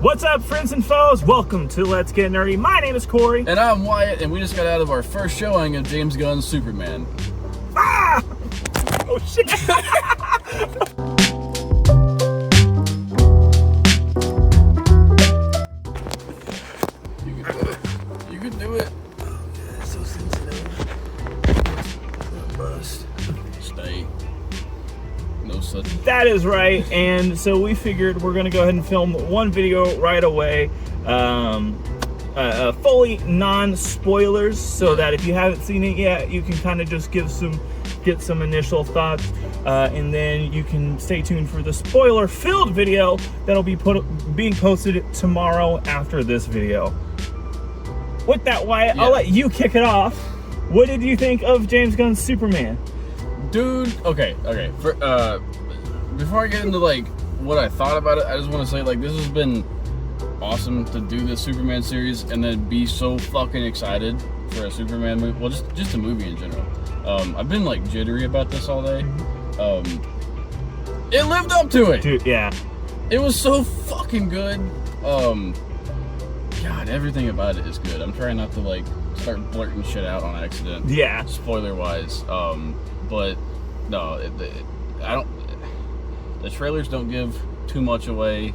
What's up, friends and foes? Welcome to Let's Get Nerdy. My name is Corey. And I'm Wyatt, and we just got out of our first showing of James Gunn's Superman. Ah! Oh, shit. You can do it. Oh, yeah, so sensitive. Bust. Stay. No such. That is right, and so we figured we're going to go ahead and film one video right away. Fully non-spoilers, so that if you haven't seen it yet, you can kind of just get some initial thoughts, and then you can stay tuned for the spoiler-filled video that'll be being posted tomorrow after this video. With that, Wyatt, I'll let you kick it off. What did you think of James Gunn's Superman? Dude, okay. Before I get into like what I thought about it, I just want to say like this has been awesome to do this Superman series and then be so fucking excited for a Superman movie. Well, just a movie in general. I've been like jittery about this all day. It lived up to it. Dude, yeah. It was so fucking good. God, everything about it is good. I'm trying not to like start blurting shit out on accident. Yeah. Spoiler wise. But no, I don't. The trailers don't give too much away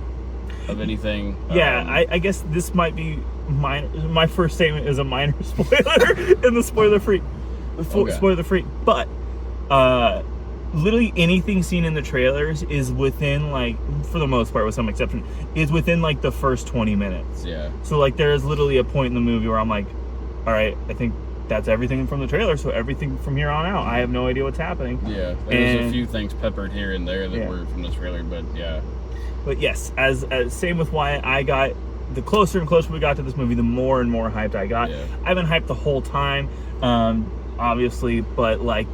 of anything. Yeah, I guess this might be my first statement is a minor spoiler in the spoiler-free. Spoiler-free, but literally anything seen in the trailers is within, like, for the most part, with some exception, is within like the first 20 minutes. Yeah. So like there is literally a point in the movie where I'm like, all right, I think that's everything from the trailer, so everything from here on out, I have no idea what's happening. Yeah, there's a few things peppered here and there that were from the trailer, but yeah. But yes, as same with Wyatt, I got, the closer and closer we got to this movie, the more and more hyped I got. Yeah. I've been hyped the whole time, obviously, but like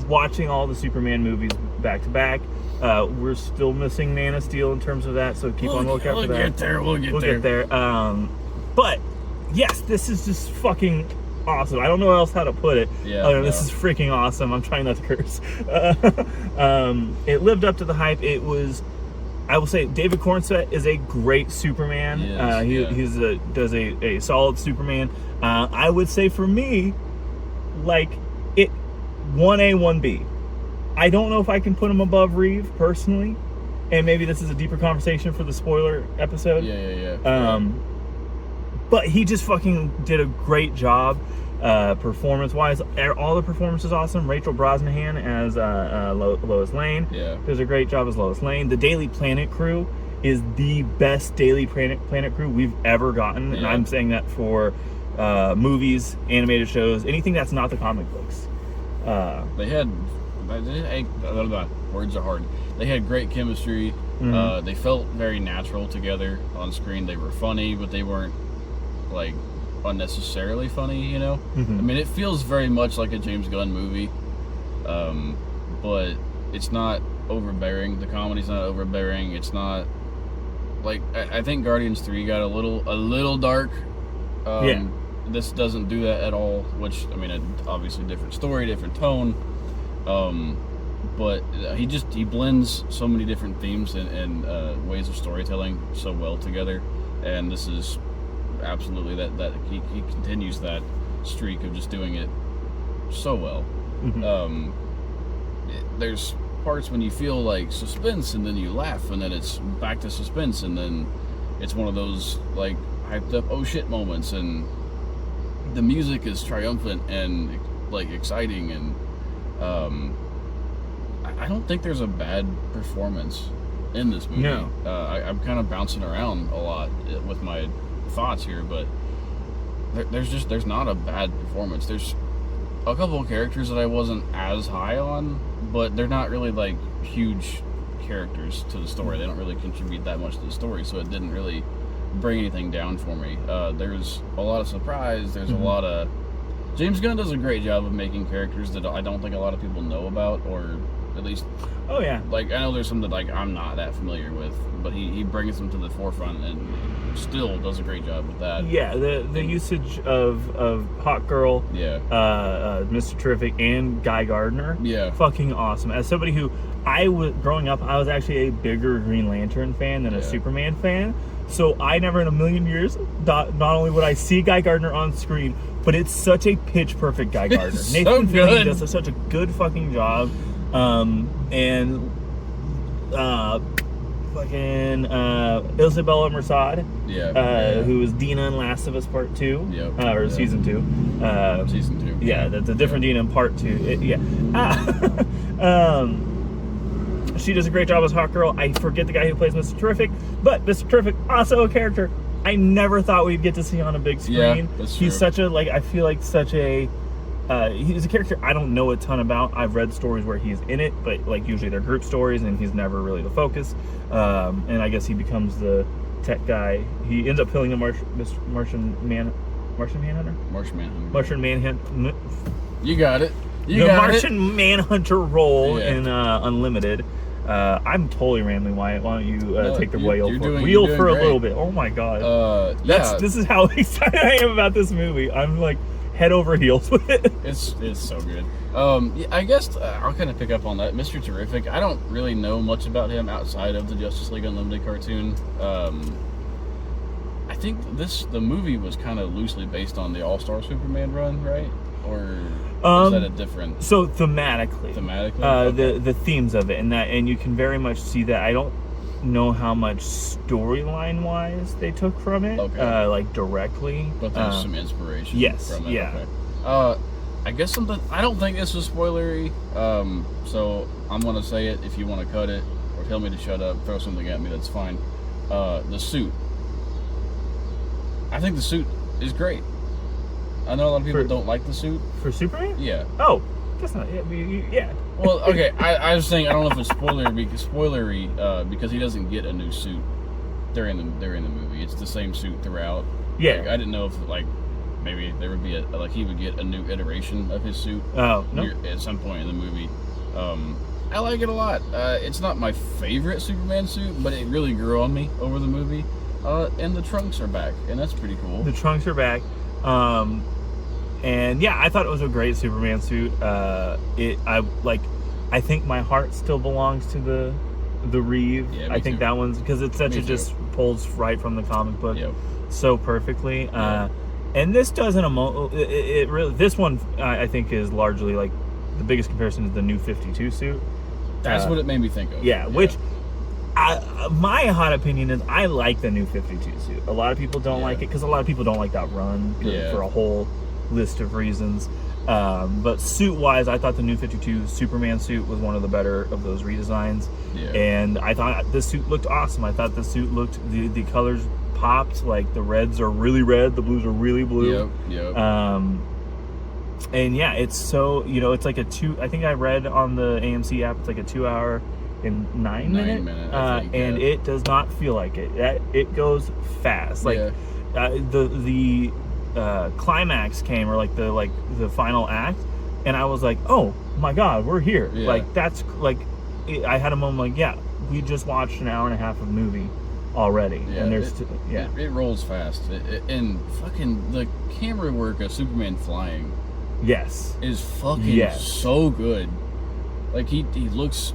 watching all the Superman movies back to back, we're still missing Man of Steel in terms of that, so keep on the lookout for that. We'll get there. But yes, this is just fucking awesome. I don't know else how to put it. Yeah, This is freaking awesome. I'm trying not to curse. It lived up to the hype. It was, I will say, David Cornsett is a great Superman. He does a solid Superman. I would say for me, like, it 1A, 1B. I don't know if I can put him above Reeve personally, and maybe this is a deeper conversation for the spoiler episode. Yeah. But he just fucking did a great job, performance-wise. All the performances awesome. Rachel Brosnahan as Lois Lane does a great job as Lois Lane. The Daily Planet crew is the best Daily Planet crew we've ever gotten, and I'm saying that for movies, animated shows, anything that's not the comic books. Words are hard. They had great chemistry. They felt very natural together on screen. They were funny, but they weren't like unnecessarily funny, you know? I mean, it feels very much like a James Gunn movie, but it's not overbearing. The comedy's not overbearing. It's not like, I think Guardians 3 got a little dark. This doesn't do that at all, which, I mean, obviously different story, different tone, but he blends so many different themes and ways of storytelling so well together, and this is absolutely that he continues that streak of just doing it so well. There's parts when you feel like suspense and then you laugh and then it's back to suspense and then it's one of those like hyped up oh shit moments, and the music is triumphant and like exciting, and I don't think there's a bad performance in this movie. No. I'm kind of bouncing around a lot with my thoughts here, but there's not a bad performance. There's a couple of characters that I wasn't as high on, but they're not really like huge characters to the story. They don't really contribute that much to the story, so it didn't really bring anything down for me. There's a lot of surprise. There's a lot of... James Gunn does a great job of making characters that I don't think a lot of people know about, or at least... Oh, yeah. Like, I know there's some that like I'm not that familiar with, but he brings them to the forefront and still does a great job with that. Yeah, the usage of Hot Girl, Mr. Terrific, and Guy Gardner, fucking awesome. As somebody who growing up, I was actually a bigger Green Lantern fan than a Superman fan. So I never in a million years, not only would I see Guy Gardner on screen, but it's such a pitch perfect Guy Gardner. Nathan Fillion does such a good fucking job. Isabella Merced, who was Dina in Last of Us Part 2, or Season 2. Season 2. Yeah, that's a different Dina in Part 2. She does a great job as Hawkgirl. I forget the guy who plays Mr. Terrific, but Mr. Terrific, also a character I never thought we'd get to see on a big screen. Yeah, that's true. He's such a, I feel like such a, he's a character I don't know a ton about. I've read stories where he's in it, but usually they're group stories and he's never really the focus. And I guess he becomes the tech guy. He ends up killing a Martian Manhunter? Martian Manhunter. You got it. Martian Manhunter role in Unlimited. I'm totally rambling. Why don't you take the wheel for a little bit? Oh my god. This is how excited I am about this movie. I'm like head over heels with it. It's so good. I guess I'll kind of pick up on that. Mr. Terrific, I don't really know much about him outside of the Justice League Unlimited cartoon. I think the movie was kind of loosely based on the All-Star Superman run, right? Or is that a different? So thematically, okay. the themes of it, and you can very much see that. I don't know how much storyline wise they took from it, directly. But there's some inspiration. Yes, from it. yeah. Okay. I guess something. I don't think this is spoilery. So I'm gonna say it. If you want to cut it or tell me to shut up, throw something at me. That's fine. The suit. I think the suit is great. I know a lot of people don't like the suit. For Superman? Yeah. Oh, that's not... Yeah. Well, okay, I was saying, I don't know if it's spoilery because he doesn't get a new suit during the movie. It's the same suit throughout. Yeah. I didn't know if, maybe there would be he would get a new iteration of his suit. Oh, no. At some point in the movie. I like it a lot. It's not my favorite Superman suit, but it really grew on me over the movie. And the trunks are back, and that's pretty cool. The trunks are back. And yeah, I thought it was a great Superman suit. I think my heart still belongs to the Reeve. Yeah, I think that one's because it's just pulls right from the comic book so perfectly. Yeah. And this doesn't it really. This one I think is largely the biggest comparison is the New 52 suit. That's what it made me think of. Yeah, which. My hot opinion is I like the New 52 suit. A lot of people don't like it because a lot of people don't like that run for a whole list of reasons. But suit-wise, I thought the New 52 Superman suit was one of the better of those redesigns. Yeah. And I thought this suit looked awesome. I thought the suit looked, the colors popped. The reds are really red, the blues are really blue. Yep. And yeah, it's so, it's like I think I read on the AMC app, it's like a 2-hour in 9 minutes, I think, and it does not feel like it. It goes fast. The climax came, or the final act, and I was like, oh my god, we're here. Yeah. I had a moment we just watched an hour and a half of movie already, and there's it rolls fast. And fucking the camera work of Superman flying, is fucking so good. He looks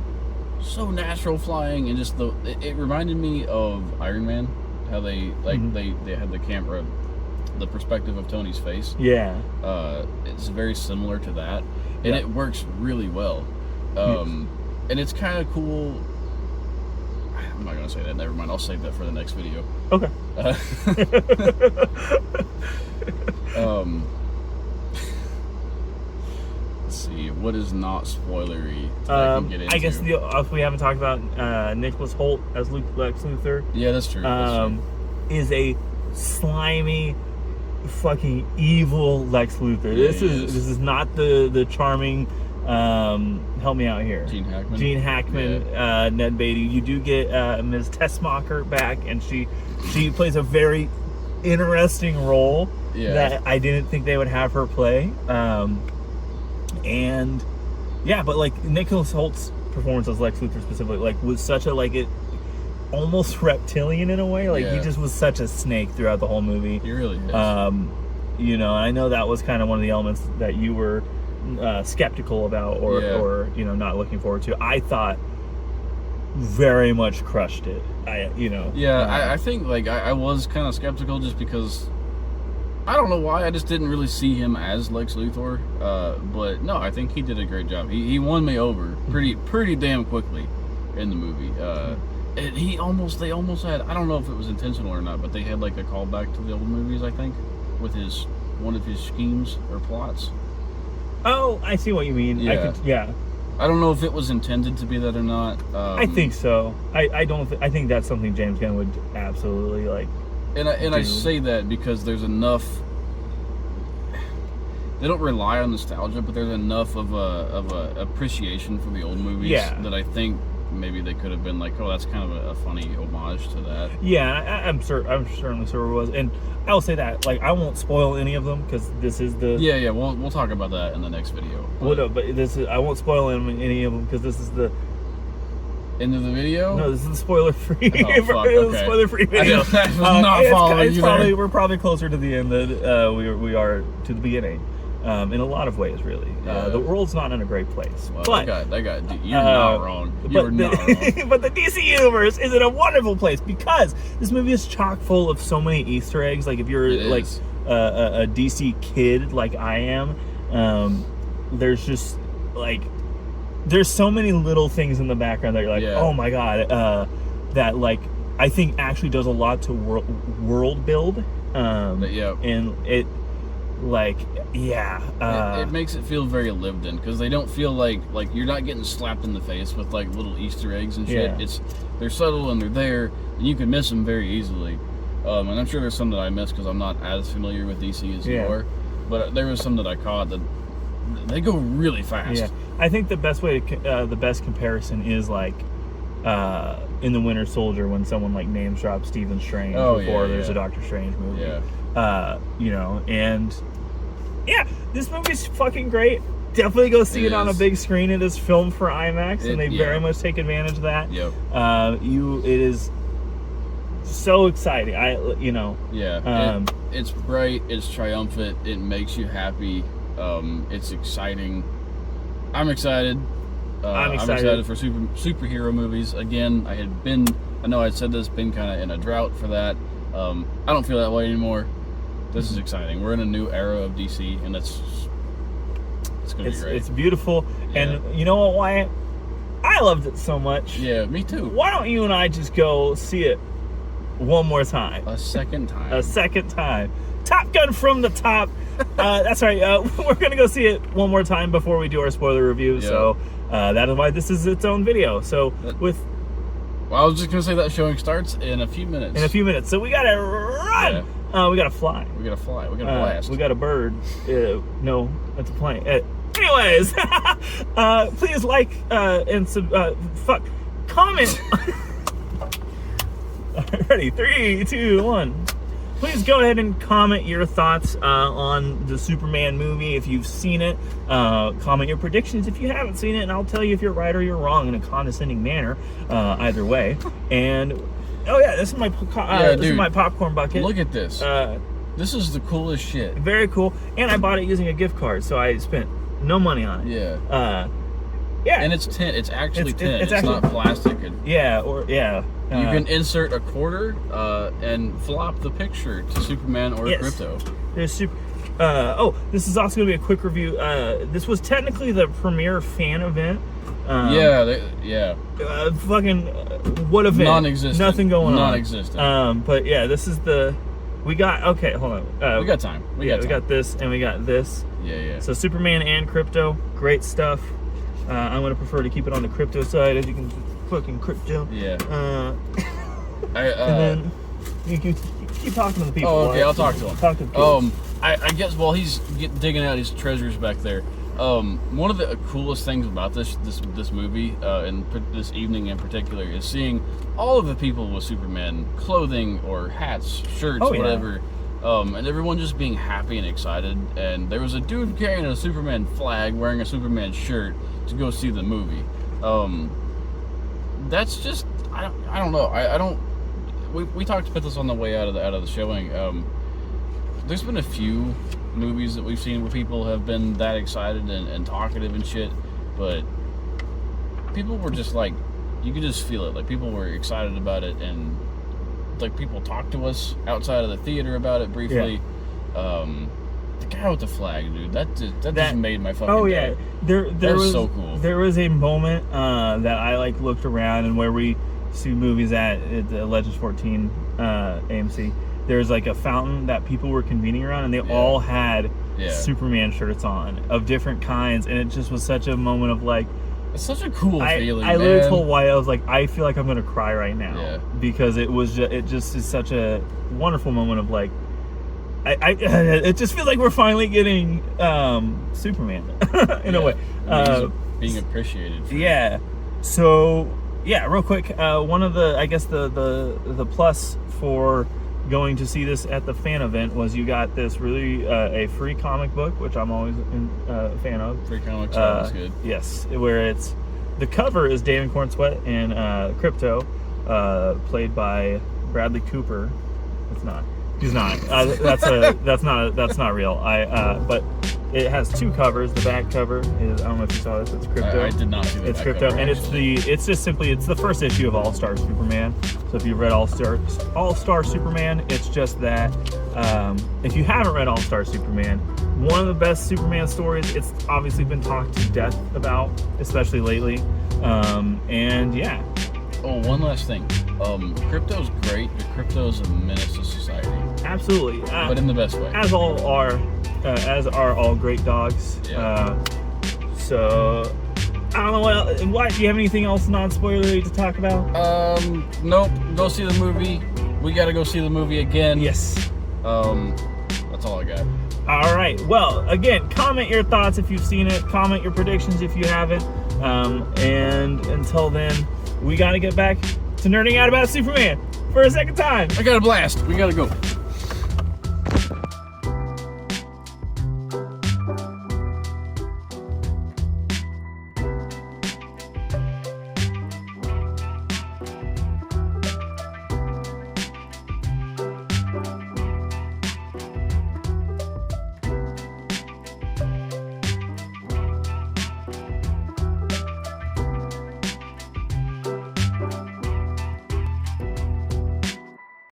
so natural flying, and just it reminded me of Iron Man, how they they had the camera, the perspective of Tony's face. It's very similar to that, and it works really well. And it's kind of cool. I'm not gonna say that, never mind, I'll save that for the next video. Okay. See what is not spoilery I can get into. I guess if we haven't talked about Nicholas Hoult as Lex Luthor. Yeah, that's true. Is a slimy, fucking evil Lex Luthor. Yeah, this is not the charming. Help me out here. Gene Hackman, Ned Beatty. You do get Ms. Tessmacher back, and she plays a very interesting role that I didn't think they would have her play. And yeah, but Nicholas Holt's performance as Lex Luthor specifically was such a almost reptilian in a way. He just was such a snake throughout the whole movie. He really is. I know that was kind of one of the elements that you were skeptical about or not looking forward to. I thought very much crushed it. I think like I was kind of skeptical just because I don't know why, I just didn't really see him as Lex Luthor. But no, I think he did a great job. He won me over pretty damn quickly in the movie. And they almost had, I don't know if it was intentional or not, but they had like a callback to the old movies, I think, with one of his schemes or plots. Oh, I see what you mean. Yeah. I don't know if it was intended to be that or not. I think so. I think that's something James Gunn would absolutely like. And I say that because there's enough. They don't rely on nostalgia, but there's enough of a appreciation for the old movies that I think maybe they could have been like, oh, that's kind of a funny homage to that. Yeah, I'm certainly sure it was, and I will say that like I won't spoil any of them because this is the we'll talk about that in the next video. But this is, I won't spoil any of them because this is the end of the video. No, this is the spoiler-free. Oh, fuck, okay. Spoiler-free video. I was not following you there. We're probably closer to the end than we are to the beginning. In a lot of ways, really. The world's not in a great place. Well, but you're not wrong. You're not wrong. But the DC universe is in a wonderful place because this movie is chock full of so many Easter eggs. Like if you're like a DC kid like I am, there's just like there's so many little things in the background that you're like, oh my god, that like I think actually does a lot to world build. And it. Like, it makes it feel very lived in because they don't feel like you're not getting slapped in the face with like little Easter eggs and shit. They're subtle and they're there, and you can miss them very easily. And I'm sure there's some that I missed because I'm not as familiar with DC as you are. But there was some that I caught that they go really fast. Yeah, I think the best way to the best comparison is like in the Winter Soldier when someone like names drops Stephen Strange before there's a Doctor Strange movie. And this movie's fucking great. Definitely go see it on a big screen. It is filmed for IMAX, and they very much take advantage of that. It is so exciting. It's bright. It's triumphant. It makes you happy. It's exciting. I'm excited. I'm excited for superhero movies. Again, I know I said this, been kind of in a drought for that. I don't feel that way anymore. This is exciting. We're in a new era of DC, and it's going to be great. It's beautiful. And you know what, Wyatt? I loved it so much. Yeah, me too. Why don't you and I just go see it one more time? A second time. Top Gun from the top. That's right. We're going to go see it one more time before we do our spoiler review. Yep. So that is why this is its own video. So I was just going to say that showing starts in a few minutes. So we got to run. Yeah. We got to fly. We got to blast. We got a bird. No, that's a plane. Anyways, please like and comment. Ready? 3, 2, 1. Please go ahead and comment your thoughts on the Superman movie if you've seen it. Comment your predictions if you haven't seen it, and I'll tell you if you're right or you're wrong in a condescending manner. Either way. And this is my popcorn bucket. Look at this. This is the coolest shit. Very cool. And I bought it using a gift card, so I spent no money on it. And it's tin. It's actually tin. It's not plastic. You can insert a quarter and flop the picture to Superman or Crypto. This is also going to be a quick review. This was technically the premiere fan event. What event? Non-existent. Nothing going on. Non-existent. But this is the. We got. Okay, hold on. We got time. We got this and we got this. So Superman and Crypto, great stuff. I'm going to prefer to keep it on the Crypto side, as you can fucking Crypto. And then you keep talking to the people. Oh, okay, I'll talk to him. Talk to the people. I guess while he's digging out his treasures back there, one of the coolest things about this movie, and this evening in particular, is seeing all of the people with Superman clothing or hats, shirts, whatever. And everyone just being happy and excited. And there was a dude carrying a Superman flag, wearing a Superman shirt to go see the movie. That's just, I don't know. We talked about this on the way out of the showing. There's been a few movies that we've seen where people have been that excited and talkative and shit, but people were just like you could just feel it. Like, people were excited about it, and like, people talked to us outside of the theater about it briefly. The guy with the flag, dude, that just made my fucking day. There was so cool. There was a moment that I like looked around, and where we see movies at the Legends 14 AMC. There's like a fountain that people were convening around, and they all had Superman shirts on of different kinds, and it just was such a moment of like, it's such a cool feeling. I literally told Wyatt, I was like, I feel like I'm gonna cry right now because it just is such a wonderful moment of like, it just feels like we're finally getting Superman in a way, being appreciated. So real quick, one of the, I guess the plus for going to see this at the fan event was you got this really a free comic book, which I'm always a fan of. Free comics is good. Yes, where it's the cover is David Cornsweet and Crypto, played by Bradley Cooper. It's not. He's not. That's not real. But it has two covers. The back cover is, I don't know if you saw this. It's Crypto. I did not see that. It's Crypto, cover, and it's the first issue of All Star Superman. So if you've read All Star Superman, it's just that. If you haven't read All Star Superman, one of the best Superman stories. It's obviously been talked to death about, especially lately. Oh, one last thing. Crypto's great, but Crypto's a menace to society. Absolutely. But in the best way. As are all great dogs. So, I don't know what do you have anything else non-spoilery to talk about? Nope. Go see the movie. We gotta go see the movie again. Yes. That's all I got. All right. Well, again, comment your thoughts if you've seen it. Comment your predictions if you haven't. And until then, we got to get back to nerding out about Superman for a second time. I got a blast. We got to go.